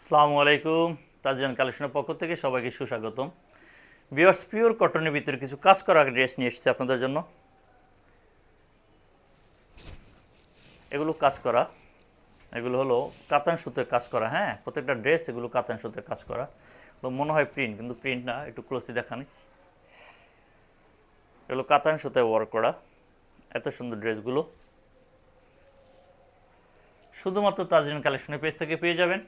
আসসালামু আলাইকুম। তাজরিয়ান কালেকশনের পক্ষ থেকে সবাইকে সুস্বাগতম। ভিউয়ার্স, পিওর কটনের ভিতরে কিছু কাজ করা ড্রেস নিয়ে এসেছি আপনাদের জন্য। এগুলো কাজ করা, এগুলো হলো কাতান সুতোয় কাজ করা। হ্যাঁ, প্রত্যেকটা ড্রেস এগুলো কাতান সুতোয় কাজ করা। তো মনে হয় প্রিন্ট, কিন্তু প্রিন্ট না, একটু ক্লোজলি দেখানি। এগুলো কাতান সুতোয় ওয়ার্ক করা। এত সুন্দর ড্রেসগুলো শুধুমাত্র তাজরিয়ান কালেকশনের পেজ থেকে পেয়ে যাবেন।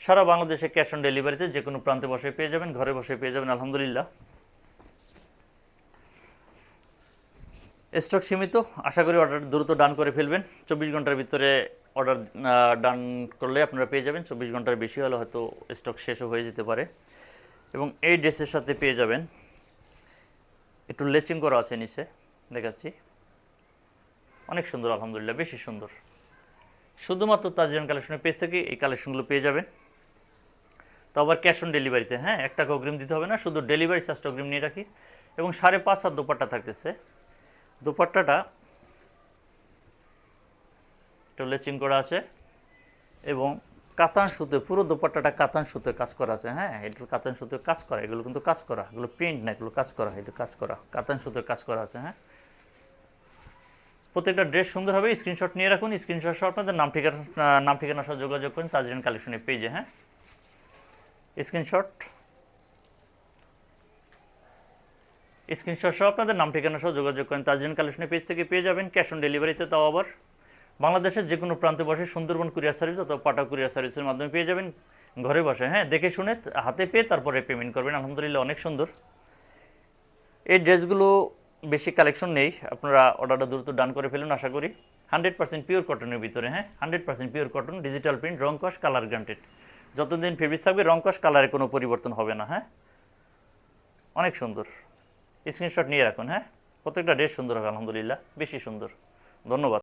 সারা বাংলাদেশে ক্যাশ অন ডেলিভারিতে যে কোনো প্রান্তে বসে পেয়ে যাবেন, ঘরে বসে পেয়ে যাবেন আলহামদুলিল্লাহ। স্টক সীমিত, আশা করি অর্ডার দ্রুত ডান করে ফেলবেন। 24 ঘন্টার ভিতরে অর্ডার ডান করলে আপনারা পেয়ে যাবেন। 24 ঘন্টার বেশি হলে হয়তো স্টক শেষও হয়ে যেতে পারে। এবং এই ড্রেসের সাথে পেয়ে যাবেন, একটু লেচিং করা আছে নিচে, দেখাচ্ছি। অনেক সুন্দর আলহামদুলিল্লাহ, বেশি সুন্দর। শুধুমাত্র তাজরিয়ান কালেকশনের পেজ থেকে এই কালেকশনগুলো পেয়ে যাবেন। তো আবার ক্যাশ অন ডেলিভারিতে, হ্যাঁ, 1 টাকা অগ্রিম দিতে হবে না, শুধু ডেলিভারি চার্জটা অগ্রিম নিয়ে রাখি। এবং 5.5 হাত দোপাট্টা থাকতেছে। দোপাট্টাটা একটু লেচিং করা আছে এবং কাতান সুতো, পুরো দোপাট্টাটা কাতান সুতোয় কাজ করা আছে। হ্যাঁ, এটা কাতান সুতোয় কাজ করা, এগুলো কিন্তু কাজ করা, এগুলো প্রিন্ট না, এগুলো কাজ করা, এটা কাজ করা, কাতান সুতোয় কাজ করা আছে। হ্যাঁ, প্রত্যেকটা ড্রেস সুন্দর হবে। স্ক্রিনশট নিয়ে রাখুন, স্ক্রিনশট সহ আপনাদের নাম ঠিকানা সহ যোগাযোগ করুন তাজরিয়ান কালেকশনের পেজে। হ্যাঁ, স্ক্রিনশট স্ক্রিনশট সহ আপনাদের নাম ঠিকানা সহ যোগাযোগ করেন তাজরিয়ান কালেকশনের পেজ থেকে পেয়ে যাবেন। ক্যাশ অন ডেলিভারিতে, তাও আবার বাংলাদেশের যে কোনো প্রান্তে বসে সুন্দরবন কুরিয়ার সার্ভিস অথবা পাটা কুরিয়ার সার্ভিসের মাধ্যমে পেয়ে যাবেন, ঘরে বসে। হ্যাঁ, দেখে শুনে হাতে পেয়ে তারপরে পেমেন্ট করবেন। আলহামদুলিল্লাহ, অনেক সুন্দর এই ড্রেসগুলো। বেশি কালেকশন নেই, আপনারা অর্ডারটা দ্রুত ডান করে ফেলুন আশা করি। 100% পিওর কটনের ভিতরে। হ্যাঁ, 100% পিওর কটন, ডিজিটাল প্রিন্ট, রং কস কালার গ্রান্টেড। যতদিন ফেব্রিক থাকবে রং কস কালারে কোনো পরিবর্তন হবে না। হ্যাঁ, অনেক সুন্দর। স্ক্রিনশট নিয়ে রাখুন। হ্যাঁ, প্রত্যেকটা ড্রেস সুন্দর হবে আলহামদুলিল্লাহ, বেশি সুন্দর। ধন্যবাদ।